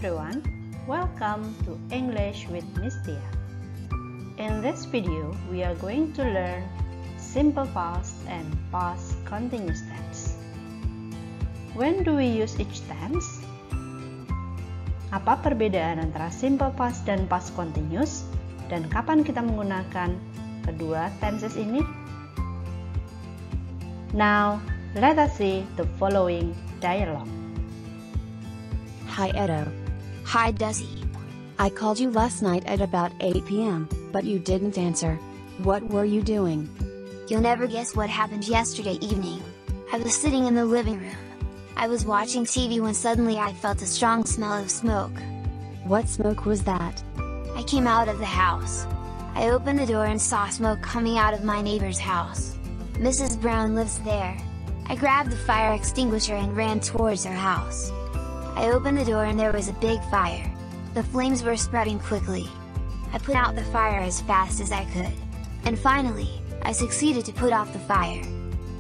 everyone, welcome to English with Miss Tia. In this video, we are going to learn simple past and past continuous tense. When do we use each tense? Apa perbedaan antara simple past dan past continuous? Dan kapan kita menggunakan kedua tenses ini? Now, let us see the following dialogue. Hi Edo. Hi Desi. I called you last night at about 8 p.m., but you didn't answer. What were you doing? You'll never guess what happened yesterday evening. I was sitting in the living room. I was watching TV when suddenly I felt a strong smell of smoke. What smoke was that? I came out of the house. I opened the door and saw smoke coming out of my neighbor's house. Mrs. Brown lives there. I grabbed the fire extinguisher and ran towards her house. I opened the door and there was a big fire. The flames were spreading quickly. I put out the fire as fast as I could. And finally, I succeeded to put off the fire.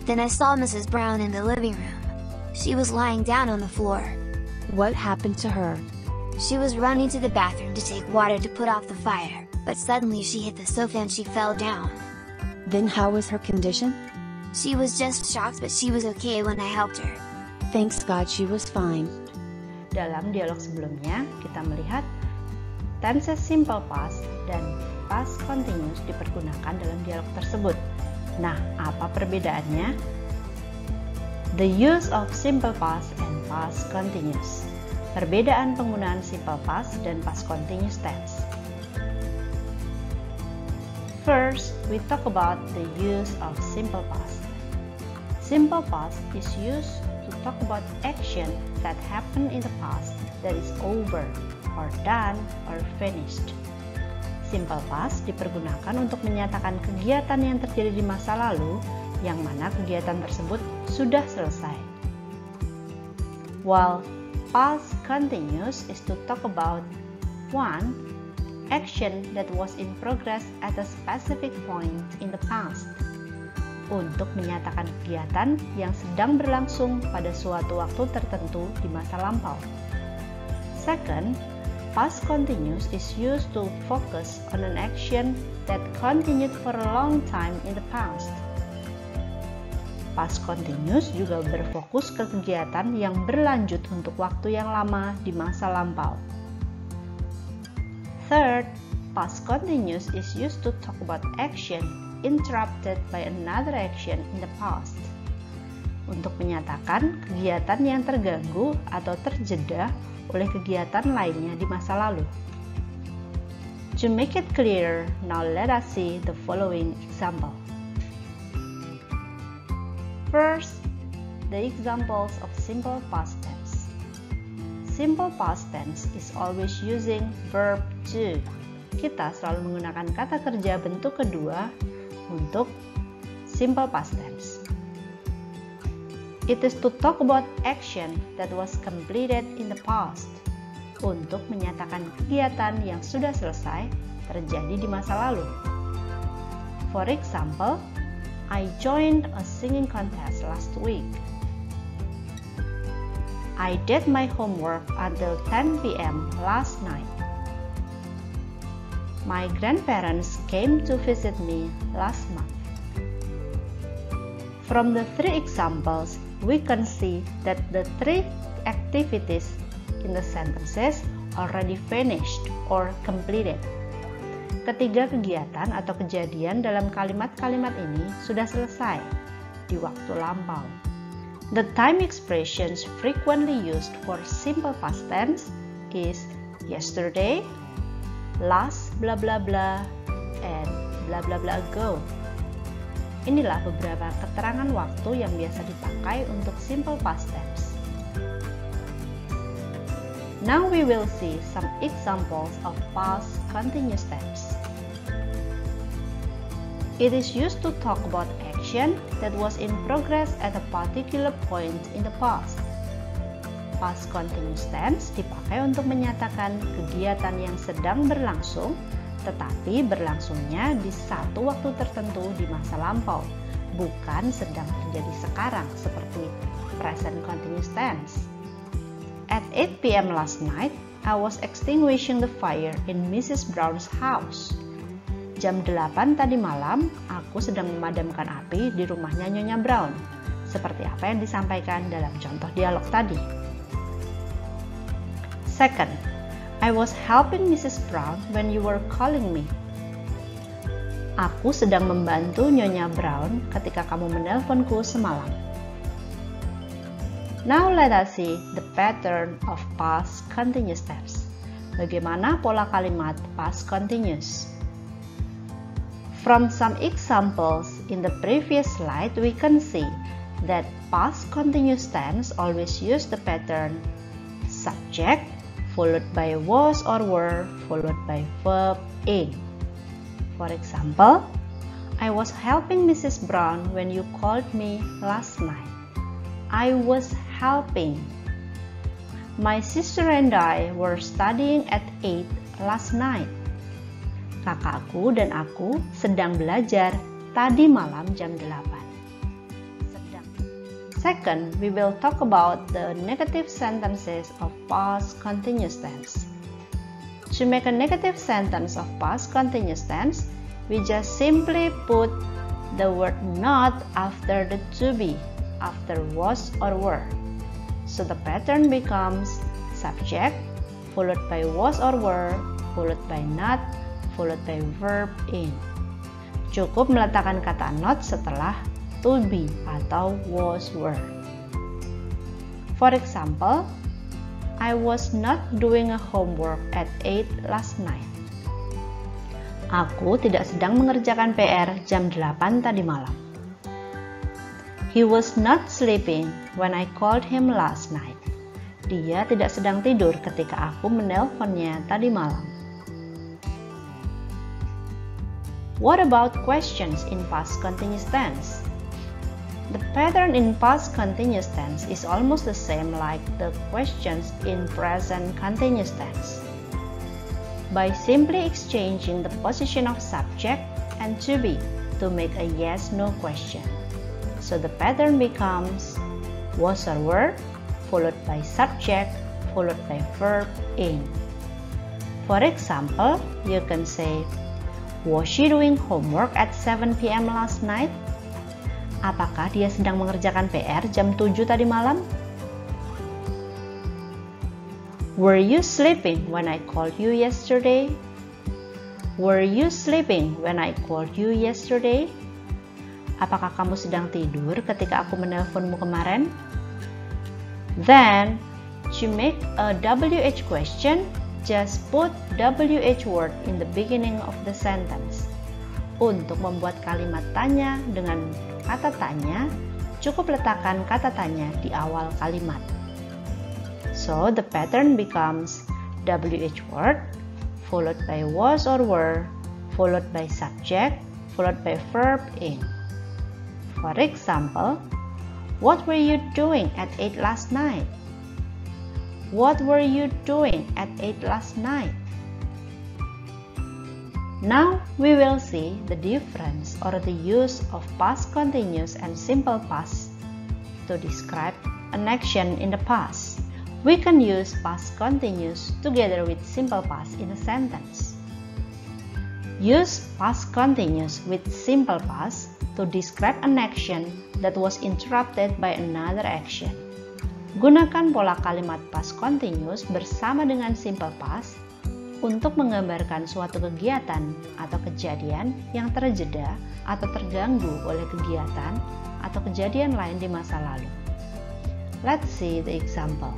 Then I saw Mrs. Brown in the living room. She was lying down on the floor. What happened to her? She was running to the bathroom to take water to put off the fire, but suddenly she hit the sofa and she fell down. Then how was her condition? She was just shocked, but she was okay when I helped her. Thanks God she was fine. Dalam dialog sebelumnya, kita melihat tenses simple past dan past continuous dipergunakan dalam dialog tersebut. Nah, apa perbedaannya? The use of simple past and past continuous. Perbedaan penggunaan simple past dan past continuous tense. First, we talk about the use of simple past. Simple past is used to talk about action that happened in the past that is over, or done, or finished. Simple past dipergunakan untuk menyatakan kegiatan yang terjadi di masa lalu, yang mana kegiatan tersebut sudah selesai. While past continuous is to talk about one action that was in progress at a specific point in the past, untuk menyatakan kegiatan yang sedang berlangsung pada suatu waktu tertentu di masa lampau. Second, past continuous is used to focus on an action that continued for a long time in the past. Past continuous juga berfokus ke kegiatan yang berlanjut untuk waktu yang lama di masa lampau. Third, past continuous is used to talk about action interrupted by another action in the past, untuk menyatakan kegiatan yang terganggu atau terjeda oleh kegiatan lainnya di masa lalu. To make it clearer, now let us see the following example. First, the examples of simple past tense. Simple past tense is always using verb to. Kita selalu menggunakan kata kerja bentuk kedua untuk simple past tense. It is to talk about action that was completed in the past, untuk menyatakan kegiatan yang sudah selesai terjadi di masa lalu. For example, I joined a singing contest last week. I did my homework until 10 p.m. last night. My grandparents came to visit me last month. From the three examples, we can see that the three activities in the sentences already finished or completed. Ketiga kegiatan atau kejadian dalam kalimat-kalimat ini sudah selesai di waktu lampau. The time expressions frequently used for simple past tense is yesterday, last blah blah blah, and blah blah blah ago. Inilah beberapa keterangan waktu yang biasa dipakai untuk simple past tense. Now we will see some examples of past continuous tense. It is used to talk about action that was in progress at a particular point in the past. Past continuous tense dipakai untuk menyatakan kegiatan yang sedang berlangsung, tetapi berlangsungnya di satu waktu tertentu di masa lampau, bukan sedang terjadi sekarang seperti present continuous tense. At 8 p.m. last night, I was extinguishing the fire in Mrs. Brown's house. Jam 8 tadi malam, aku sedang memadamkan api di rumahnya Nyonya Brown. Seperti apa yang disampaikan dalam contoh dialog tadi. Second, I was helping Mrs. Brown when you were calling me. Aku sedang membantu Nyonya Brown ketika kamu menelponku semalam. Now let us see the pattern of past continuous tense. Bagaimana pola kalimat past continuous? From some examples in the previous slide, we can see that past continuous tense always use the pattern subject followed by was or were followed by verb in. For example, I was helping Mrs. Brown when you called me last night. I was helping. My sister and I were studying at 8 last night. Kakakku dan aku sedang belajar tadi malam jam 8. Second, we will talk about the negative sentences of past continuous tense. To make a negative sentence of past continuous tense, we just simply put the word not after the to be, after was or were. So the pattern becomes subject, followed by was or were, followed by not, followed by verb in. Cukup meletakkan kata not setelah to be atau was were. For example, I was not doing a homework at 8 last night. Aku tidak sedang mengerjakan PR jam 8 tadi malam. He was not sleeping when I called him last night. Dia tidak sedang tidur ketika aku menelponnya tadi malam. What about questions in past continuous tense? The pattern in past continuous tense is almost the same like the questions in present continuous tense. By simply exchanging the position of subject and to be to make a yes-no question. So the pattern becomes was or were, followed by subject, followed by verb in. For example, you can say, was she doing homework at 7 p.m. last night? Apakah dia sedang mengerjakan PR jam 7 tadi malam? Were you sleeping when I called you yesterday? Were you sleeping when I called you yesterday? Apakah kamu sedang tidur ketika aku menelponmu kemarin? Then, to make a WH question, just put WH word in the beginning of the sentence. Untuk membuat kalimat tanya dengan kata tanya, cukup letakkan kata tanya di awal kalimat. So, the pattern becomes WH word, followed by was or were, followed by subject, followed by verb in. For example, what were you doing at 8 last night? What were you doing at 8 last night? Now we will see the difference or the use of past continuous and simple past to describe an action in the past. We can use past continuous together with simple past in a sentence. Use past continuous with simple past to describe an action that was interrupted by another action. Gunakan pola kalimat past continuous bersama dengan simple past untuk menggambarkan suatu kegiatan atau kejadian yang terjeda atau terganggu oleh kegiatan atau kejadian lain di masa lalu. Let's see the example.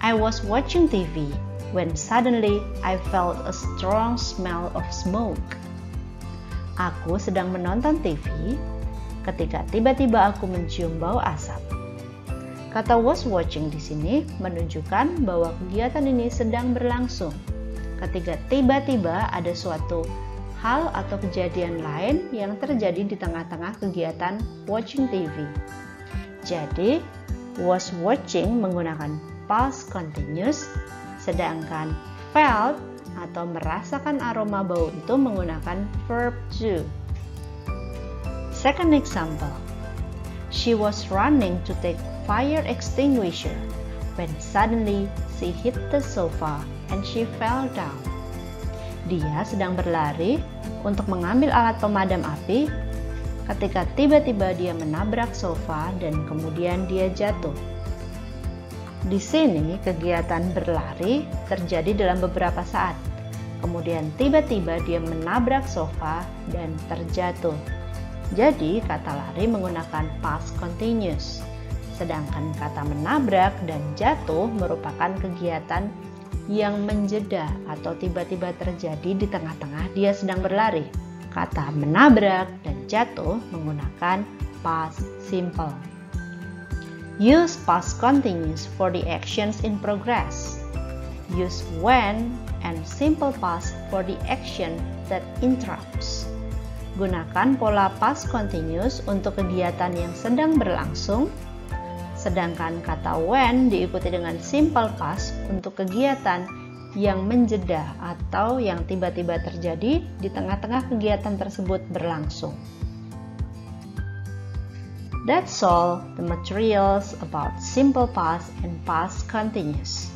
I was watching TV when suddenly I felt a strong smell of smoke. Aku sedang menonton TV ketika tiba-tiba aku mencium bau asap. Kata was watching di sini menunjukkan bahwa kegiatan ini sedang berlangsung. Ketika tiba-tiba ada suatu hal atau kejadian lain yang terjadi di tengah-tengah kegiatan watching TV. Jadi, was watching menggunakan past continuous, sedangkan felt atau merasakan aroma bau itu menggunakan verb to. Second example. She was running to take fire extinguisher when suddenly she hit the sofa and she fell down. Dia sedang berlari untuk mengambil alat pemadam api ketika tiba-tiba dia menabrak sofa dan kemudian dia jatuh. Di sini kegiatan berlari terjadi dalam beberapa saat. Kemudian tiba-tiba dia menabrak sofa dan terjatuh. Jadi kata lari menggunakan past continuous. Sedangkan kata menabrak dan jatuh merupakan kegiatan yang menjeda atau tiba-tiba terjadi di tengah-tengah dia sedang berlari. Kata menabrak dan jatuh menggunakan past simple. Use past continuous for the actions in progress. Use when and simple past for the action that interrupts. Gunakan pola past continuous untuk kegiatan yang sedang berlangsung, sedangkan kata when diikuti dengan simple past untuk kegiatan yang menjeda atau yang tiba-tiba terjadi di tengah-tengah kegiatan tersebut berlangsung. That's all the materials about simple past and past continuous.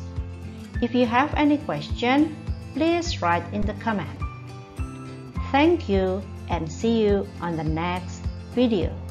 If you have any question, please write in the comment. Thank you and see you on the next video.